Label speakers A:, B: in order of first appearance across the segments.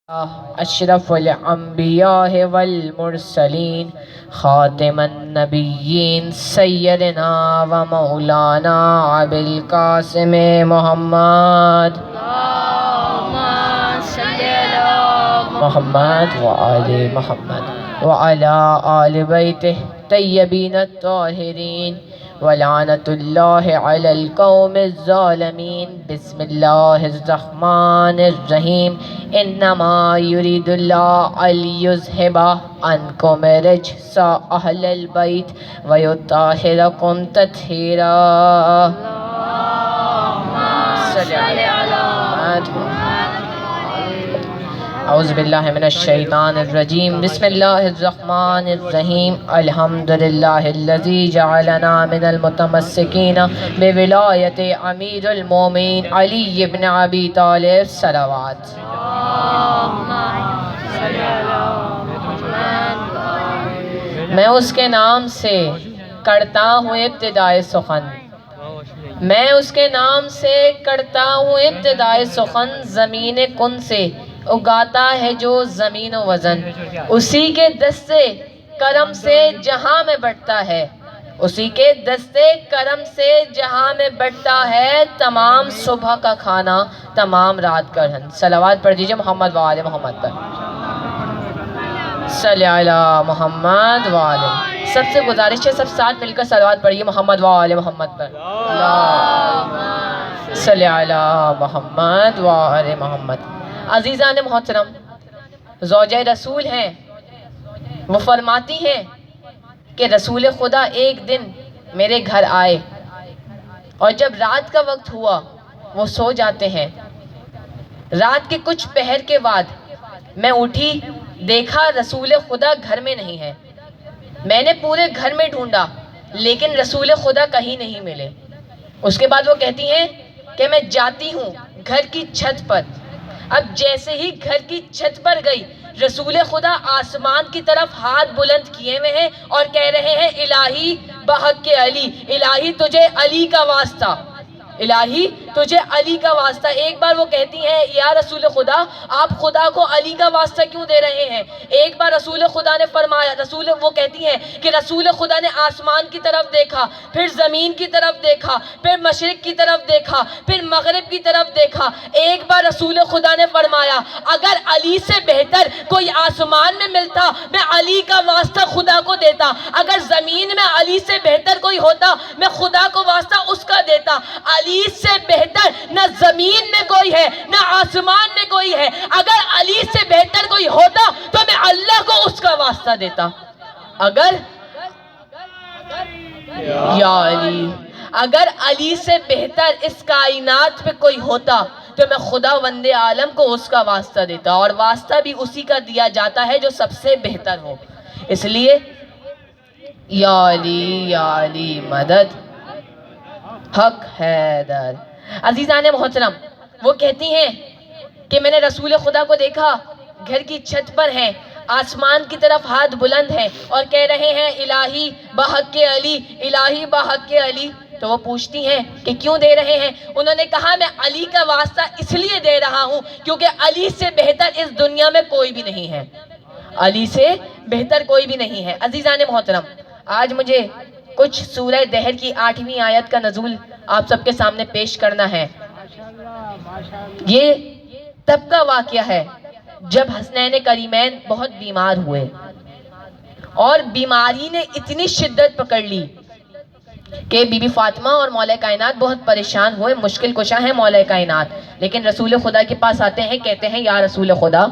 A: اشرف الانبیاء والمرسلین خاتم النبیین سیدنا و مولانا ابی القاسم محمد محمد و آل محمد وعلی آل بیتہ طیبین الطاہرین ولعنت اللہ علی القوم الظالمین. بسم اللہ الرحمن الرحیم. انما یرید اللہ لیذھب عنکم رجس اہل البیت ویطہرکم تطہیرا. صلی اللہ اعوذ باللہ من الشیطان الرجیم. بسم اللہ الرحمن الرحیم. الحمدللہ الذی جعلنا من المتمسکین بولایت امیر المومنین علی بن ابی طالب. صلوات. میں اس کے نام سے کرتا ہوں ابتدائے سخن، میں اس کے نام سے کرتا ہوں ابتدائے سخن. زمین کن سے اگاتا ہے جو زمین و وزن، اسی کے دستے کرم سے جہاں میں بڑھتا ہے، اسی کے دستے کرم سے جہاں میں بڑھتا ہے. تمام صبح کا کھانا تمام رات کا رہن. صلوات پڑھ دیجئے محمد و آل محمد پر. صلی علی محمد و آل. سب سے گزارش ہے سب ساتھ مل کر صلوات پڑھیے محمد و آل محمد پر. صلی علی محمد و آل محمد. عزیزان محترم، زوجہ رسول ہیں، وہ فرماتی ہیں کہ رسول خدا ایک دن میرے گھر آئے اور جب رات کا وقت ہوا وہ سو جاتے ہیں. رات کے کچھ پہر کے بعد میں اٹھی، دیکھا رسول خدا گھر میں نہیں ہے. میں نے پورے گھر میں ڈھونڈا لیکن رسول خدا کہیں نہیں ملے. اس کے بعد وہ کہتی ہیں کہ میں جاتی ہوں گھر کی چھت پر. اب جیسے ہی گھر کی چھت پر گئی، رسول خدا آسمان کی طرف ہاتھ بلند کیے ہوئے ہیں اور کہہ رہے ہیں الہی بحق علی، الہی تجھے علی کا واسطہ، الہی تجھے علی کا واسطہ. ایک بار وہ کہتی ہیں یا رسول خدا آپ خدا کو علی کا واسطہ کیوں دے رہے ہیں؟ ایک بار رسول خدا نے فرمایا، وہ کہتی ہیں کہ رسول خدا نے آسمان کی طرف دیکھا، پھر زمین کی طرف دیکھا، پھر مشرق کی طرف دیکھا، پھر مغرب کی طرف دیکھا. ایک بار رسول خدا نے فرمایا اگر علی سے بہتر کوئی آسمان میں ملتا میں علی کا واسطہ خدا کو دیتا، اگر زمین میں علی سے بہتر کوئی ہوتا میں خدا کو واسطہ اس کا دیتا. علی سے بہتر نہ زمین میں کوئی ہے نہ آسمان میں کوئی ہے. اگر علی سے بہتر کوئی ہوتا تو میں اللہ کو اس کا واسطہ دیتا. اگر علی سے بہتر اس کائنات پہ کوئی ہوتا تو میں خدا وند عالم کو اس کا واسطہ دیتا، اور واسطہ بھی اسی کا دیا جاتا ہے جو سب سے بہتر ہو. اس لیے یا علی مدد حق حیدر. عزیزان محترم، وہ کہتی ہیں کہ میں نے رسول خدا کو دیکھا گھر کی چھت پر ہیں، آسمان کی طرف ہاتھ بلند ہیں اور کہہ رہے ہیں الہی بحق علی، الہی بحق علی. تو وہ پوچھتی ہیں کہ کیوں دے رہے ہیں؟ انہوں نے کہا میں علی کا واسطہ اس لیے دے رہا ہوں کیونکہ علی سے بہتر اس دنیا میں کوئی بھی نہیں ہے، علی سے بہتر کوئی بھی نہیں ہے. عزیزان محترم، آج مجھے کچھ سورہ دہر کی 8ویں آیت کا نزول آپ سب کے سامنے پیش کرنا ہے. یہ تب کا واقعہ ہے جب حسنین کریمین بہت بیمار ہوئے اور بیماری نے اتنی شدت پکڑ لی کہ بی بی فاطمہ اور مولا کائنات بہت پریشان ہوئے. مشکل کشا ہے مولا کائنات، لیکن رسول خدا کے پاس آتے ہیں، کہتے ہیں یا رسول خدا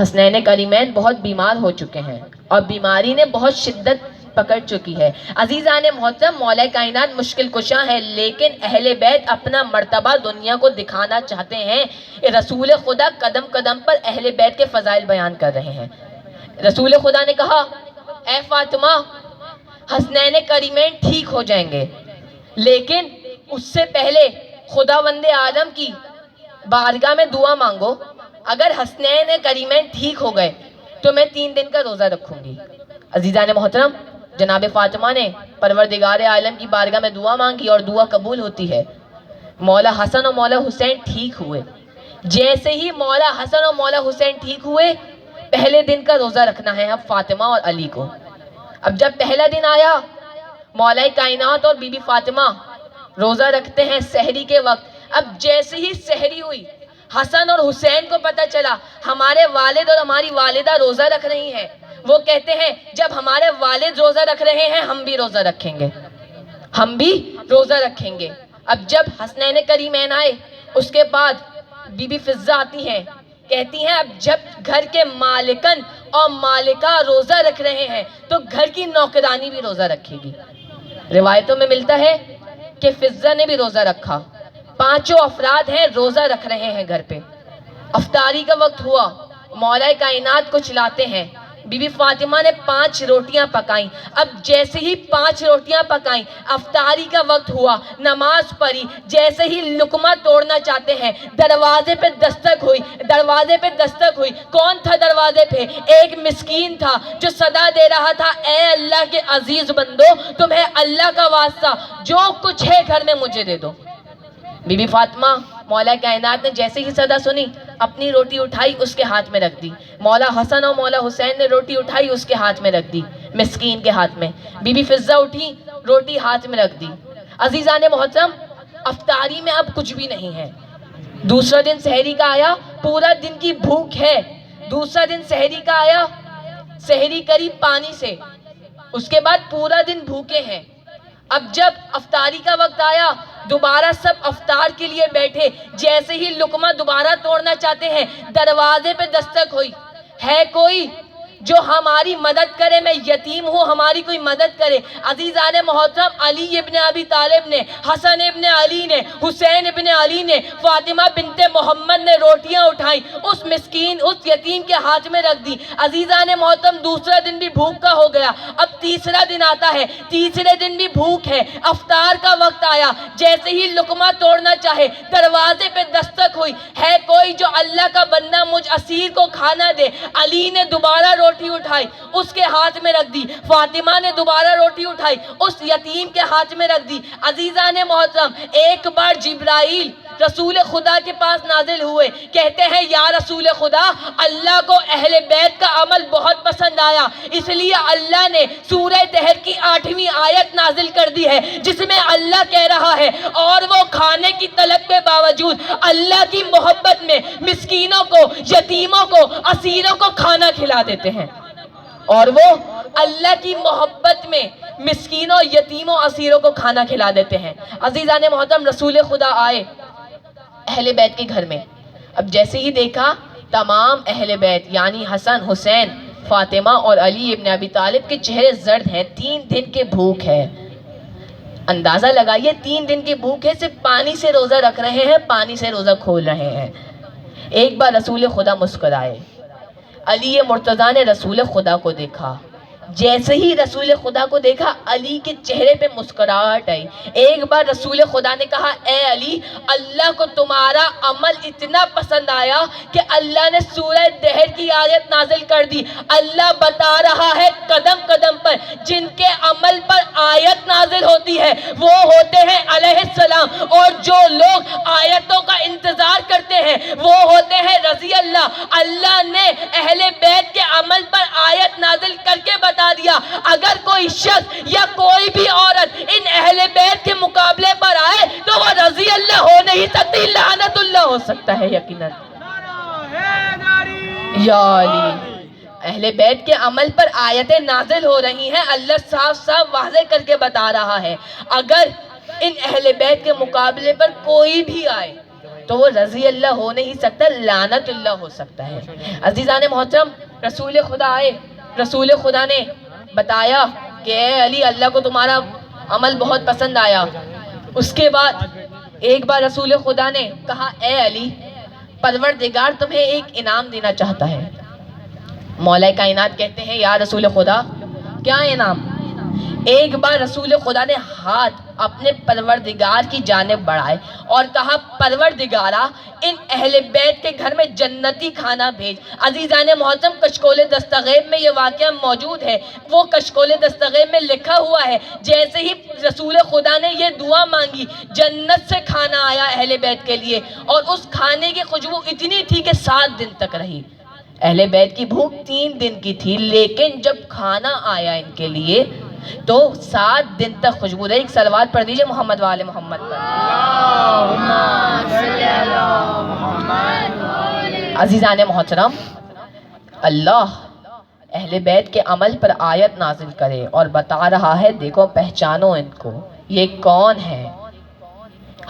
A: حسنین کریمین بہت بیمار ہو چکے ہیں اور بیماری نے بہت شدت پکڑ چکی ہے. عزیزان محترم، مولا کائنات مشکل کشا ہے لیکن اہل بیت اپنا مرتبہ دنیا کو دکھانا چاہتے ہیں. رسول خدا قدم قدم پر اہل بیت کے فضائل بیان کر رہے ہیں. رسول خدا نے کہا اے فاطمہ حسنین کریمین ٹھیک ہو جائیں گے، لیکن اس سے پہلے خدا وند عالم کی بارگاہ میں دعا مانگو. اگر حسنین کریمین ٹھیک ہو گئے تو میں 3 دن کا روزہ رکھوں گی. عزیزان محترم، جناب فاطمہ نے پروردگار عالم کی بارگاہ میں دعا مانگی اور دعا قبول ہوتی ہے. مولا حسن اور مولا حسین ٹھیک ہوئے. جیسے ہی مولا حسن اور مولا حسین ٹھیک ہوئے، پہلے دن کا روزہ رکھنا ہے اب فاطمہ اور علی کو۔ اب جب پہلا دن آیا، مولا کائنات اور بی بی فاطمہ روزہ رکھتے ہیں سحری کے وقت۔ اب جیسے ہی سحری ہوئی، حسن اور حسین کو پتہ چلا ہمارے والد اور ہماری والدہ روزہ رکھ رہی ہیں۔ وہ کہتے ہیں جب ہمارے والد روزہ رکھ رہے ہیں ہم بھی روزہ رکھیں گے، ہم بھی روزہ رکھیں گے۔ اب جب حسنین کریمین آئے، اس کے بعد بی بی فضہ آتی ہیں، کہتی ہیں اب جب گھر کے مالکن اور مالکہ روزہ رکھ رہے ہیں تو گھر کی نوکرانی بھی روزہ رکھے گی۔ روایتوں میں ملتا ہے کہ فضہ نے بھی روزہ رکھا۔ پانچوں افراد ہیں روزہ رکھ رہے ہیں گھر پہ۔ افطاری کا وقت ہوا، مولا کائنات کو چلاتے ہیں۔ بی بی فاطمہ نے 5 روٹیاں پکائیں۔ اب جیسے ہی 5 روٹیاں پکائیں، افطاری کا وقت ہوا، نماز پڑھی، جیسے ہی لقمہ توڑنا چاہتے ہیں، دروازے پہ دستک ہوئی، دروازے پہ دستک ہوئی۔ کون تھا دروازے پہ؟ ایک مسکین تھا جو صدا دے رہا تھا، اے اللہ کے عزیز بندو، تمہیں اللہ کا واسطہ جو کچھ ہے گھر میں مجھے دے دو۔ بی بی فاطمہ مولا کائنات نے جیسے ہی صدا سنی، اپنی روٹی اٹھائی، اس کے ہاتھ میں رکھ دی۔ مولا حسن اور مولا حسین نے روٹی اٹھائی، اس کے ہاتھ میں رکھ دی، مسکین کے ہاتھ میں۔ بی بی فضہ اٹھی، روٹی ہاتھ میں رکھ دی۔ عزیزان محترم، افطاری میں اب کچھ بھی نہیں ہے۔ دوسرا دن سحری کا آیا، پورا دن کی بھوک ہے۔ دوسرا دن سحری کا آیا، سحری قریب پانی سے، اس کے بعد پورا دن بھوکے ہیں۔ اب جب افطاری کا وقت آیا، دوبارہ سب افطار کے لیے بیٹھے، جیسے ہی لقمہ دوبارہ توڑنا چاہتے ہیں، دروازے پہ دستک ہوئی، ہے کوئی جو ہماری مدد کرے؟ میں یتیم ہوں، ہماری کوئی مدد کرے۔ عزیزان محترم، علی ابن ابی طالب نے، حسن ابن علی نے، حسین ابن علی نے، فاطمہ بنت محمد نے روٹیاں اٹھائیں، اس مسکین، اس یتیم کے ہاتھ میں رکھ دی۔ عزیزان محترم، دوسرا دن بھی بھوک کا ہو گیا، اب تیسرا دن آتا ہے، تیسرے دن بھی بھوک ہے، افطار کا وقت آیا، جیسے ہی لقمہ توڑنا چاہے، دروازے پہ دستک ہوئی، ہے کوئی جو اللہ کا بندہ مجھ اسیر کو کھانا دے؟ علی نے دوبارہ روٹی اٹھائی، اس کے ہاتھ میں رکھ دی۔ فاطمہ نے دوبارہ روٹی اٹھائی، اس یتیم کے ہاتھ میں رکھ دی۔ عزیزان محترم، ایک بار جبرائیل رسول خدا کے پاس نازل ہوئے، کہتے ہیں یا رسول خدا، اللہ کو اہل بیت کا عمل بہت پسند آیا، اس لیے اللہ نے سورہ طہر کی 8ویں آیت نازل کر دی ہے، جس میں اللہ کہہ رہا ہے اور وہ کھانے کی طلب کے باوجود اللہ کی محبت میں مسکینوں کو، یتیموں کو، اسیروں کو کھانا کھلا دیتے ہیں۔ اور وہ اللہ کی محبت میں مسکینوں، یتیموں، اسیروں کو کھانا کھلا دیتے ہیں۔ عزیزان محترم، رسول خدا آئے اہل بیت کے گھر میں۔ اب جیسے ہی دیکھا، تمام اہل بیت یعنی حسن، حسین، فاطمہ اور علی ابن ابی طالب کے چہرے زرد ہیں، 3 دن کے بھوک ہے۔ اندازہ لگائیے، 3 دن کی بھوک ہے، صرف پانی سے روزہ رکھ رہے ہیں، پانی سے روزہ کھول رہے ہیں۔ ایک بار رسول خدا مسکرائے، علی مرتضیٰ نے رسول خدا کو دیکھا، جیسے ہی رسول خدا کو دیکھا، علی کے چہرے پہ مسکراہٹ آئی۔ ایک بار رسول خدا نے کہا، اے علی، اللہ کو تمہارا عمل اتنا پسند آیا کہ اللہ نے سورہ طہر کی آیت نازل کر دی۔ اللہ بتا رہا ہے قدم قدم پر جن کے عمل پر آیت نازل ہوتی ہے وہ ہوتے ہیں علیہ السلام، اور جو لوگ آیتوں کا انتظار کرتے ہیں وہ ہوتے ہیں رضی اللہ۔ اللہ نے اہل بیت کے عمل پر آیت نازل کر کے بتا دیا، اگر کوئی شخص یا کوئی بھی عورت ان اہل بیت کے مقابلے پر آئے تو وہ رضی اللہ ہو نہیں سکتی، لعنت اللہ ہو سکتا ہے یقیناً۔ یا علی، اہل بیت کے عمل پر آیتیں نازل ہو رہی ہیں، اللہ صاف صاف واضح کر کے بتا رہا ہے اگر ان اہل بیت کے مقابلے پر کوئی بھی آئے تو وہ رضی اللہ ہو نہیں سکتا، لعنت اللہ ہو سکتا ہے۔ عزیزان محترم، رسول خدا آئے، رسول خدا نے بتایا کہ اے علی، اللہ کو تمہارا عمل بہت پسند آیا۔ اس کے بعد ایک بار رسول خدا نے کہا، اے علی، پروردگار تمہیں ایک انعام دینا چاہتا ہے۔ مولا کائنات کہتے ہیں، یا رسول خدا، کیا انعام؟ ایک بار رسول خدا نے ہاتھ اپنے پروردگار کی جانب بڑھائے اور کہا پروردگارا ان اہل بیت کے گھر میں جنتی کھانا بھیج۔ عزیزان محترم کشکول دستغیب میں یہ واقعہ موجود ہے، وہ کشکول دستغیب میں لکھا ہوا ہے جیسے ہی رسول خدا نے یہ دعا مانگی جنت سے کھانا آیا اہل بیت کے لیے، اور اس کھانے کی خوشبو اتنی تھی کہ 7 دن تک رہی۔ اہل بیت کی بھوک 3 دن کی تھی، لیکن جب کھانا آیا ان کے لیے تو 7 دن تک خوشبو رہی۔ ایک صلوات پڑھ دیجئے محمد وآل محمد پر۔ عزیزان محترم، اللہ اہل بیت کے عمل پر آیت نازل کرے اور بتا رہا ہے دیکھو پہچانو ان کو، یہ کون ہے۔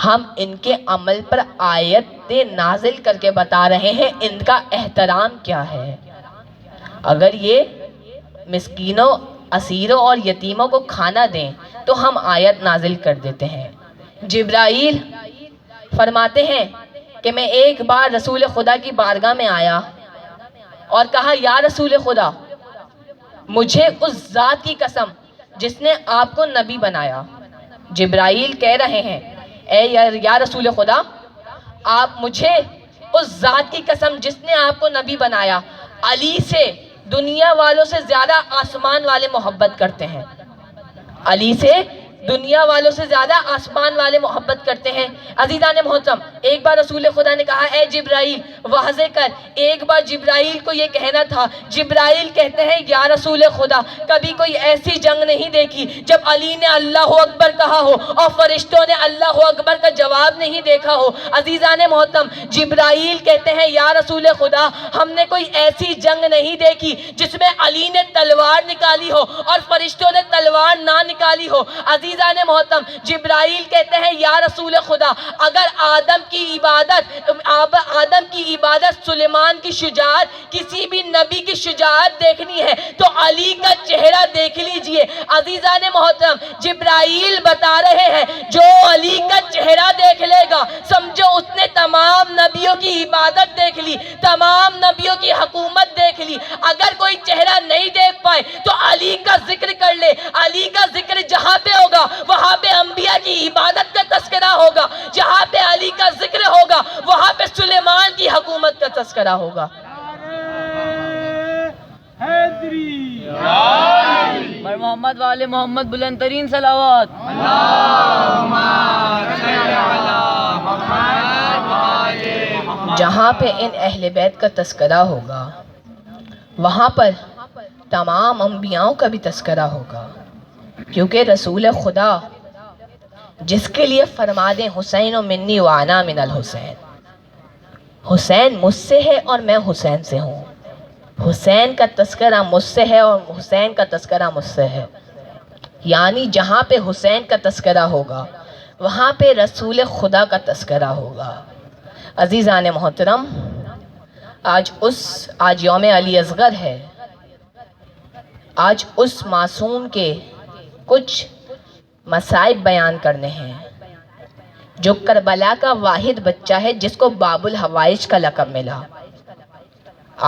A: ہم ان کے عمل پر آیتیں نازل کر کے بتا رہے ہیں ان کا احترام کیا ہے۔ اگر یہ مسکینوں، اسیروں اور یتیموں کو کھانا دیں تو ہم آیت نازل کر دیتے ہیں۔ جبرائیل فرماتے ہیں کہ میں ایک بار رسول خدا کی بارگاہ میں آیا اور کہا یا رسول خدا مجھے اس ذات کی قسم جس نے آپ کو نبی بنایا۔ جبرائیل کہہ رہے ہیں اے یا رسول خدا آپ مجھے اس ذات کی قسم جس نے آپ کو نبی بنایا، علی سے دنیا والوں سے زیادہ آسمان والے محبت کرتے ہیں، علی سے دنیا والوں سے زیادہ آسمان والے محبت کرتے ہیں۔ عزیزان محترم ایک بار رسول خدا نے کہا اے جبرائیل واضح کر، ایک بار جبرائیل کو یہ کہنا تھا۔ جبرائیل کہتے ہیں یا رسول خدا کبھی کوئی ایسی جنگ نہیں دیکھی جب علی نے اللہ اکبر کہا ہو اور فرشتوں نے اللہ اکبر کا جواب نہیں دیکھا ہو۔ عزیزان محترم جبرائیل کہتے ہیں یا رسول خدا ہم نے کوئی ایسی جنگ نہیں دیکھی جس میں علی نے تلوار نکالی ہو اور فرشتوں نے تلوار نہ نکالی ہو۔ عزیزان محترم جبرائیل کہتے ہیں یا رسول خدا اگر آدم کی عبادت سلیمان کی شجاعت، کسی بھی نبی کی شجاعت دیکھنی ہے تو علی کا چہرہ دیکھ لیجئے۔ عزیزان محترم جبرائیل بتا رہے ہیں جو علی کا چہرہ دیکھ لے گا سمجھو اس نے تمام نبیوں کی عبادت دیکھ لی، تمام نبیوں کی حکومت دیکھ لی۔ اگر کوئی چہرہ نہیں دیکھ پائے تو علی کا ذکر کر لے، علی کا ذکر جہاں پہ ہوگا وہاں پہ انبیاء کی عبادت کا تذکرہ ہوگا، جہاں پہ علی کا ذکر ہوگا وہاں پہ سلیمان کی حکومت کا تذکرہ ہوگا۔
B: پر محمد والے محمد بلند ترین صلوات۔
A: جہاں پہ ان اہل بیت کا تذکرہ ہوگا وہاں پر تمام انبیاءوں کا بھی تذکرہ ہوگا، کیونکہ رسول خدا جس کے لیے فرما دیں حسین و منی وانا من الحسین، حسین مجھ سے ہے اور میں حسین سے ہوں، حسین کا تذکرہ مجھ سے ہے اور حسین کا تذکرہ مجھ سے ہے، یعنی جہاں پہ حسین کا تذکرہ ہوگا وہاں پہ رسول خدا کا تذکرہ ہوگا۔ عزیزان محترم آج یوم علی اصغر ہے، آج اس معصوم کے کچھ مصائب بیان کرنے ہیں جو کربلا کا واحد بچہ ہے جس کو باب الحوائج کا لقب ملا۔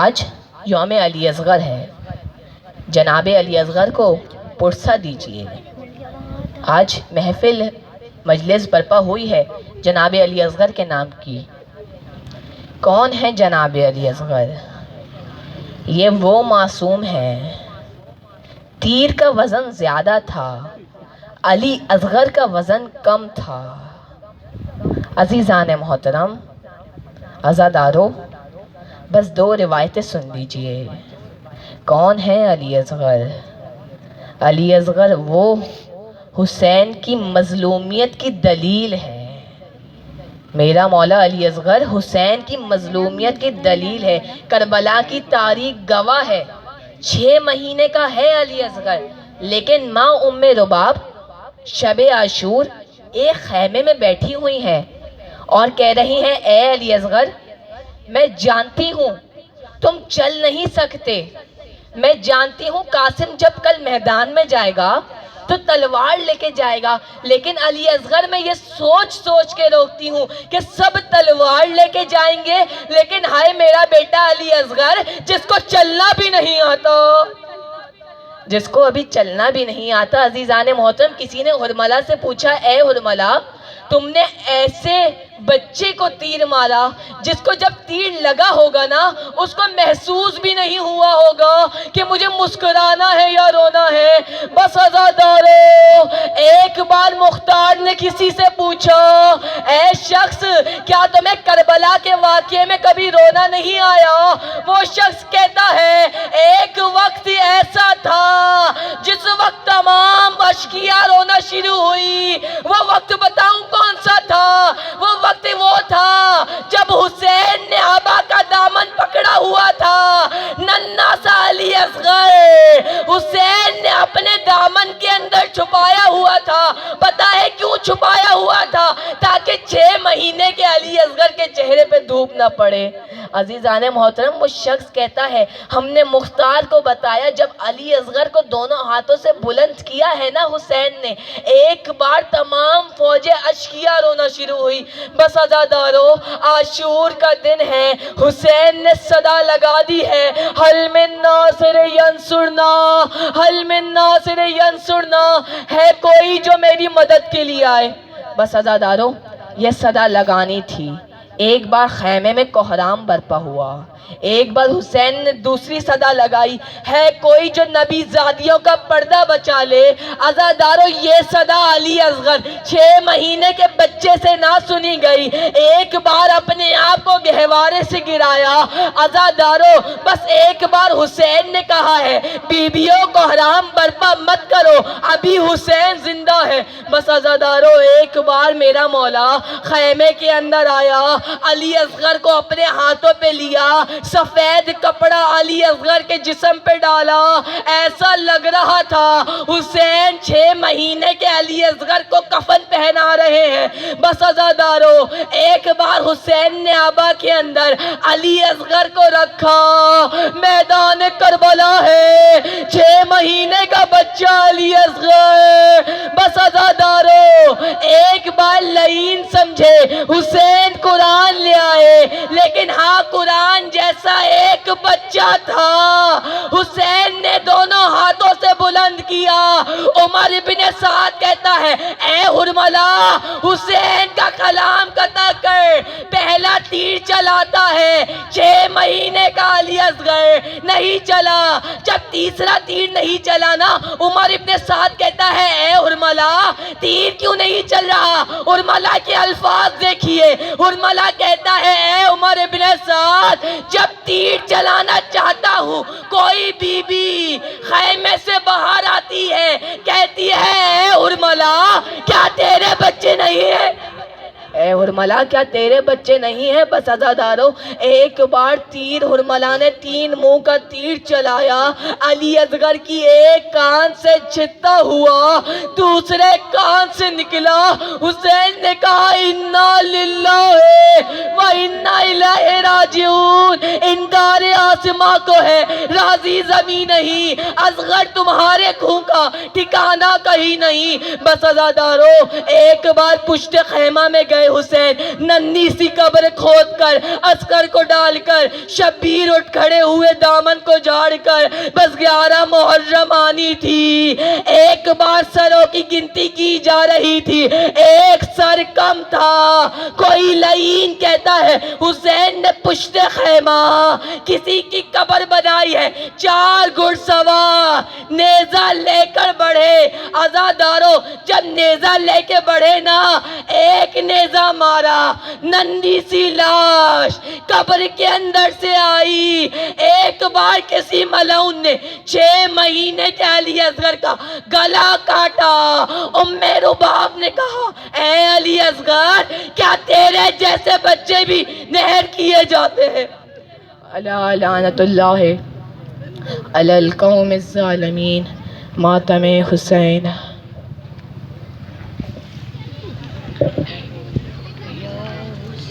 A: آج یوم علی اصغر ہے، جناب علی اصغر کو پرسہ دیجئے۔ آج محفل مجلس برپا ہوئی ہے جناب علی اصغر کے نام کی۔ کون ہے جناب علی اصغر؟ یہ وہ معصوم ہے، تیر کا وزن زیادہ تھا، علی اصغر کا وزن کم تھا۔ عزیزان محترم عزادارو بس 2 روایتیں سن لیجئے۔ کون ہے علی اصغر؟ علی اصغر وہ حسین کی مظلومیت کی دلیل ہے۔ میرا مولا علی اصغر حسین کی مظلومیت کی دلیل ہے، کربلا کی تاریخ گواہ ہے۔ 6 مہینے کا ہے علی اصغر، لیکن ماں ام رباب شب عاشور ایک خیمے میں بیٹھی ہوئی ہیں اور کہہ رہی ہیں اے علی اصغر میں جانتی ہوں تم چل نہیں سکتے، میں جانتی ہوں قاسم جب کل میدان میں جائے گا تو تلوار لے کے جائے گا، لیکن علی اصغر میں یہ سوچ کے روکتی ہوں کہ سب تلوار لے کے جائیں گے لیکن ہائے میرا بیٹا علی اصغر جس کو چلنا بھی نہیں آتا، جس کو ابھی چلنا بھی نہیں آتا. عزیزان محترم, کسی نے حرملہ سے پوچھا, اے حرملہ تم نے ایسے بچے کو تیر مارا جس کو جب تیر لگا ہوگا نا اس کو محسوس بھی نہیں ہوا ہوگا کہ مجھے مسکرانا ہے یا رونا ہے. بس عزادارو, ایک بار مختار نے کسی سے پوچھا, اے شخص کیا تمہیں کربلا کے واقعے میں کبھی رونا نہیں آیا؟ وہ شخص کہتا ہے ایک وقت ایسا تھا جس وقت تمام اشکیاں رونا شروع ہوئی. وہ وقت بتاؤں کون سا تھا؟ وہ وقت وہ تھا جب حسین نے آبا کا دامن پکڑا ہوا تھا. ننھا سا علی اصغر حسین نے اپنے دامن کے اندر چھپایا ہوا تھا. پتہ ہے کیوں چھپایا ہوا تھا؟ تاکہ 6 مہینے کے علی اصغر کے چہرے پہ دھوپ نہ پڑے. عزیزان محترم, وہ شخص کہتا ہے ہم نے مختار کو بتایا جب علی اصغر کو دونوں ہاتھوں سے بلند کیا ہے نا حسین نے, ایک بار تمام فوجیں اشکیاں رونا شروع ہوئی. بس عزادارو, عاشور کا دن ہے, حسین نے صدا لگا دی ہے, حل من ناصر ینصرنا, حل من ناصر ینصرنا, ہے کوئی جو میری مدد کے لیے آئے. بس عزادارو, یہ صدا لگانی تھی. ایک بار خیمے میں کوہرام برپا ہوا. ایک بار حسین نے دوسری صدا لگائی, ہے کوئی جو نبی زادیوں کا پردہ بچا لے. عزادارو, یہ صدا علی اصغر 6 مہینے کے بچے سے نہ سنی گئی. ایک بار اپنے آپ کو گہوارے سے گرایا. عزادارو, بس ایک بار حسین نے کہا ہے بیبیوں کو حرام برپا مت کرو, ابھی حسین زندہ ہے. بس عزادارو, ایک بار میرا مولا خیمے کے اندر آیا, علی اصغر کو اپنے ہاتھوں پہ لیا, سفید کپڑا علی اصغر کے جسم پہ ڈالا. ایسا لگ رہا تھا حسین 6 مہینے کے علی اصغر کو کفن پہنا رہے ہیں. بس عزادارو, ایک بار حسین نے آبا کے اندر علی اصغر کو رکھا. میدان کربلا ہے, 6 مہینے کا بچہ علی اصغر. بس عزادارو, ایک بار لعین سمجھے حسین قرآن لے آئے, لیکن ہاں قرآن جیسا ایک بچہ تھا. حسین نے دونوں ہاتھوں سے بلند کیا. عمر ابن سعد کہتا ہے اے حرملہ, حسین کا کلام قطع کر, پہلا تیر چلاتا ہے. 6 مہینے کا علی اصغر نہیں چلا. جب تیسرا تیر نہیں چلا نا, عمر ابن سعد کہتا ہے اے حرملہ تیر کیوں نہیں چل رہا؟ حرملہ کے الفاظ دیکھیے. حرملہ کہتا ہے اے عمر ابن سعد, جب تیر چلانا چاہتا ہوں کوئی بی بی خیمے سے باہر آتی ہے, کہتی ہے اے حرملہ کیا تیرے بچے نہیں ہیں؟ اے حرملہ کیا تیرے بچے نہیں ہیں؟ بس عزادارو, ایک بار تیر حرملہ نے 3 منہ کا تیر چلایا. علی اصغر کی ایک کان سے چھتا ہوا, دوسرے کان سے نکلا. حسین نے کہا انا للہ و انا الیہ راجعون. انکار آسماں کو ہے, راضی زمین نہیں. اصغر تمہارے خون کا ٹھکانہ کہیں نہیں. بس عزادارو, ایک بار پشت خیمہ میں گئے حسین, ننھی سی قبر کھود کر عسکر کو ڈال کر, شبیر اٹھ کھڑے ہوئے دامن کو جھاڑ کر. بس 11 محرم آنی تھی. ایک بار سروں کی گنتی کی جا رہی تھی, ایک سر کم تھا. کوئی لعین کہتا ہے حسین نے پشت خیمہ کسی کی قبر بنائی ہے. 4 گھڑ سوار نیزہ لے کر بڑھے. عزادارو, جب نیزہ لے کے بڑھے نا, ایک نیزہ مارا, ننھی سی لاش قبر کے اندر سے آئی. ایک بار کسی ملعون نے 6 مہینے کے علی اصغر کا گلا کاٹا. ام رباب نے کہا اے علی اصغر کیا تیرے جیسے بچے بھی نہر کیے جاتے ہیں؟ الا لعنت اللہ علی القوم الظالمین. ماتم حسین.